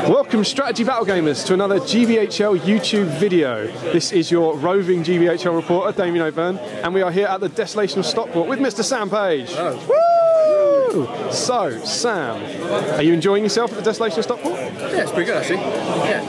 Welcome Strategy Battle Gamers to another GBHL YouTube video. This is your roving GBHL reporter, Damien O'Byrne, and we are here at the Desolation of Stockport with Mr. Sam Page. Woo! So, Sam, are you enjoying yourself at the Desolation of Stockport? Yeah, it's pretty good actually. Yeah.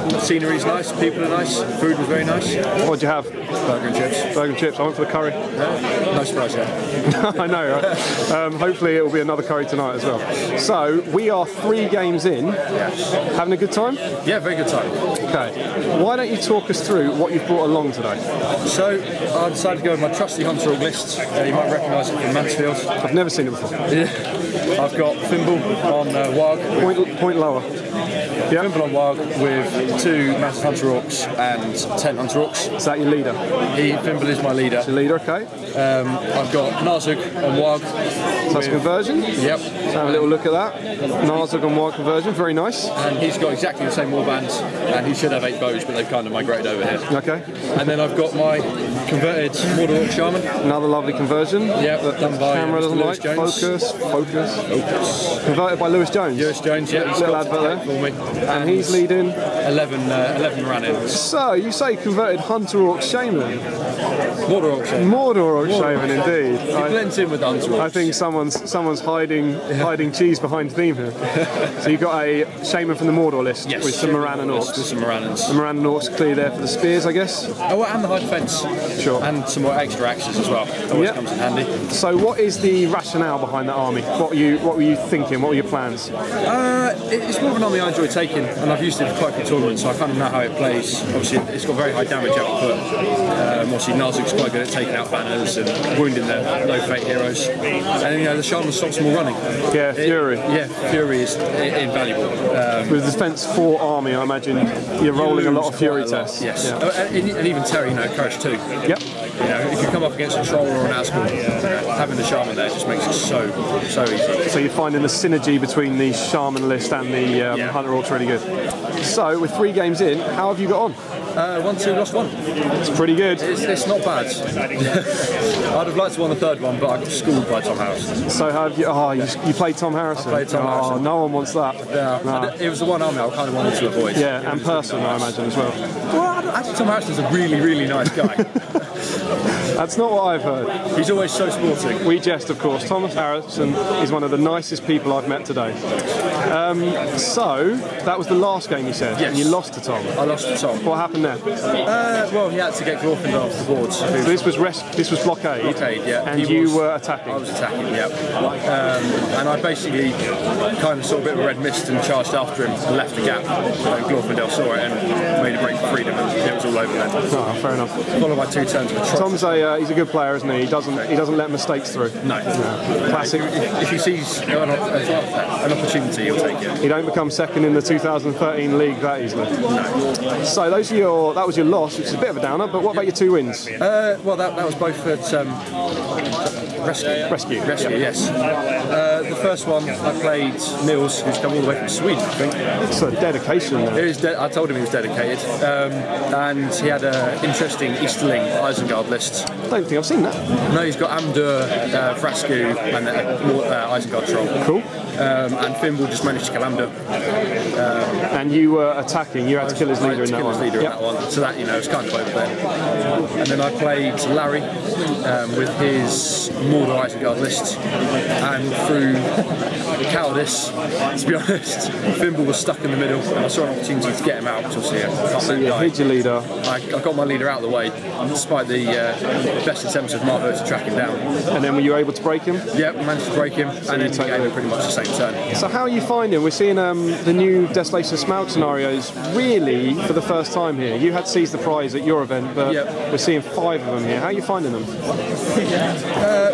The scenery's nice, people are nice, food was very nice. What did you have? Burger and chips. Burger and chips. I went for the curry. No surprise yet. I know, right? Hopefully it will be another curry tonight as well. So, we are 3 games in. Yes. Having a good time? Yeah, very good time. Okay. Why don't you talk us through what you've brought along today? So, I decided to go with my trusty Hunter Orc list. You might recognise it from Mansfield. I've never seen it before. Yeah. I've got Fimble on Warg. Point lower. Yeah. Fimble on Warg with 2 massive Hunter Orcs and 10 Hunter Orcs. Is that your leader? Fimble is my leader. It's your leader, okay. I've got Narzug on Warg. So that's conversion? Yep. Let's have a little look at that. Narzug on Warg conversion, very nice. And he's got exactly the same warband, and he should have 8 bows, but they've kind of migrated over here. Okay. And then I've got my converted Mordor Orc Shaman. Another lovely conversion. Yep, that done by camera doesn't Lewis like. Jones. Focus. Converted by Lewis Jones. Lewis Jones, yeah. He's little got advert there for me. And he's leading 11 ran-ins. So, you say converted Hunter Orc Shaman? Mordor Orc Shaman. Mordor Orc Shaman, indeed. He blends in with Hunter Orcs. I think someone's hiding cheese behind theme here. So you've got a Shaman from the Mordor list, yes, with some Moran and Orcs. With some Moranans. The Moran and Orcs clear there for the spears, I guess. Oh, well, and the high defence. Sure. And some more extra axes as well. Always comes in handy. So what is the rationale behind that army? What were you thinking? What were your plans? It's more of an army I enjoy taking, and I've used it for quite a few tournaments, so I kind of know how it plays. Obviously, it's got very high damage output. Obviously, Narzug's quite good at taking out banners and wounding the low fate heroes. And the Shaman stops them all running. Yeah, Fury. Fury is invaluable. With the defence 4 army, I imagine you're rolling a lot of Fury tests. Yes. Yeah. And even Terry, Courage 2. Yep. If you come up against a Troll or an Asgore, having the Shaman there just makes it so easy. So you're finding the synergy between the Shaman list and the Hunter Orcs really good. So, with 3 games in, how have you got on? 1-2, lost 1. It's pretty good. It's not bad. I'd have liked to win the 3rd one, but I got schooled by Tom Harrison. So how have you? Oh, you played Tom Harrison. I played Tom Harrison. No one wants that. Yeah, no. It was the one army I kind of wanted to avoid. Yeah, and person, I imagine, as well. Well, actually, Tom Harrison's a really nice guy. That's not what I've heard. He's always so sporting. We jest, of course. Thomas Harrison is one of the nicest people I've met today. So, that was the last game you said? Yes. And you lost to Tom? I lost to Tom. What happened there? Well, he had to get Glorfindel off the board. So this was blockade? Blockade, yeah. And you were attacking? I was attacking, yeah. And I basically kind of saw a bit of a red mist and charged after him and left the gap. And Glorfindel saw it and made a break for freedom, and it was all over then. Oh, fair enough. Followed by 2 turns with a trot. Tom's he's a good player, isn't he? He doesn't let mistakes through. No. Classic. If he sees an opportunity, he'll take it. He don't become second in the 2013 league that easily. No. So that was your loss, which is a bit of a downer. But what about your 2 wins? Well, that was both at Rescue, yes. The first one I played Nils, who's come all the way from Sweden, I think. It's a dedication there. I told him he was dedicated, and he had an interesting Easterling Isengard list. I don't think I've seen that. No, he's got Amdur, Vrasku, and Isengard Troll. Cool. And Fimble just managed to kill Amdur. And you were attacking. You had to kill his leader in that one. In that one. So that was kind of over there. And then I played Larry with his Mordor Isengard list, and through cowardice, to be honest, Fimble was stuck in the middle, and I saw an opportunity to get him out. So you hid your leader. I got my leader out of the way, despite the best attempts of Marvo to track him down. And then were you able to break him? Yeah, we managed to break him, and then he gave pretty much the same turn. So how are you finding? We're seeing the new Desolation Smaug scenarios really for the first time here. You had seized the prize at your event, but we're seeing 5 of them here. How are you finding them?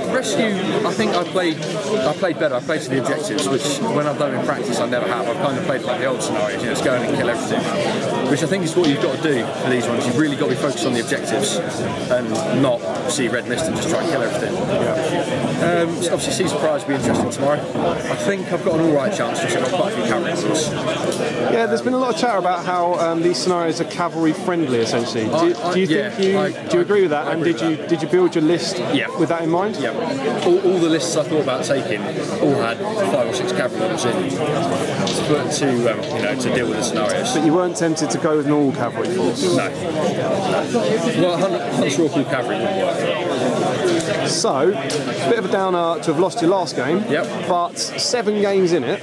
Rescue, I think I played better. I played to the objectives, which when I've done in practice I never have. I've kind of played like the old scenarios, just go in and kill everything. Which I think is what you've got to do for these ones. You've really got to be focused on the objectives and not see red mist and just try and kill everything. So obviously Seize the Prize will be interesting tomorrow. I think I've got an alright chance because I've got quite a few characters. Yeah, there's been a lot of chatter about how these scenarios are cavalry friendly, essentially. Do you agree with that? And did you build your list with that in mind? Yeah. All the lists I thought about taking all had 5 or 6 cavalry units in to deal with the scenarios. But you weren't tempted to go with an all cavalry force? No. Well, Hunt's Royal Cavalry wouldn't work. So, bit of a downer to have lost your last game, but 7 games in it,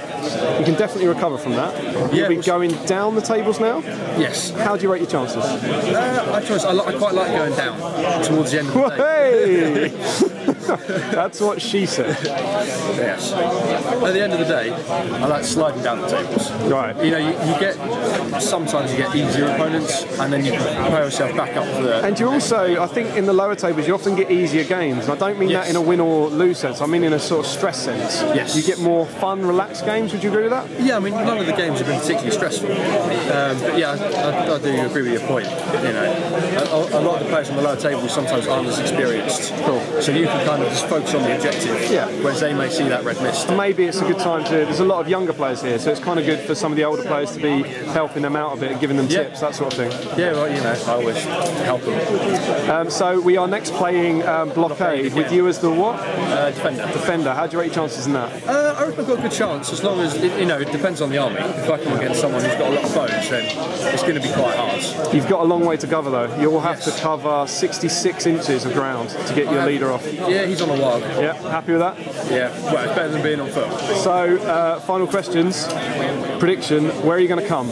you can definitely recover from that. You'll be going down the tables now? Yes. How do you rate your chances? I quite like going down towards the end of the day. That's what she said. Yes. At the end of the day, I like sliding down the tables. Right. You know, sometimes you get easier opponents, and then you can play yourself back up for the... And you also, I think in the lower tables, you often get easier games. And I don't mean that in a win or lose sense, I mean in a sort of stress sense. Yes. You get more fun, relaxed games, would you agree with that? Yeah, I mean, none of the games have been particularly stressful. But yeah, I do agree with your point. You know, a lot of the players on the lower tables sometimes aren't as experienced. Cool. So you can kind of just focus on the objective, whereas they may see that red mist. And maybe it's a good time to... There's a lot of younger players here, so it's kind of good for some of the older players to be helping them out a bit, giving them tips, that sort of thing. Yeah, well, you know, I always help them. So we are next playing Blockade with you as the what? Defender. Defender. How do you rate your chances in that? I reckon I've got a good chance, as long as, it depends on the army. If I come against someone who's got a lot of bows, then it's going to be quite hard. You've got a long way to cover though. You'll have to cover 66 inches of ground to get your leader off. Yeah, he's on a wild. Yeah, happy with that? Yeah, well, it's better than being on foot. So, final questions. Prediction, where are you going to come?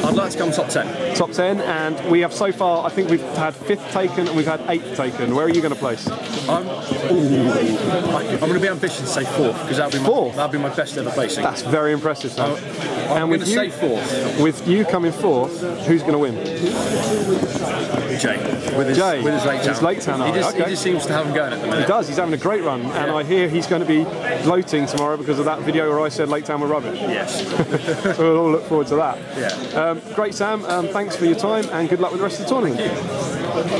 I'd like to come top 10. Top 10, and we have so far, I think we've had 5th taken and we've had 8th taken. Where are you going to place? I'm going to be ambitious to say 4th, because that'll be my best ever placing. That's very impressive, Sam. I'm going to say 4th. With you coming 4th, who's going to win? Jay. With his Lake Town. His Lake Town. He just seems to have him going at the minute. He does. He's having a great run, and I hear he's going to be gloating tomorrow because of that video where I said Lake Town were rubbish. Yes. We'll all look forward to that. Yeah. Great, Sam. Thanks for your time, and good luck with the rest of the tournament. Thank you.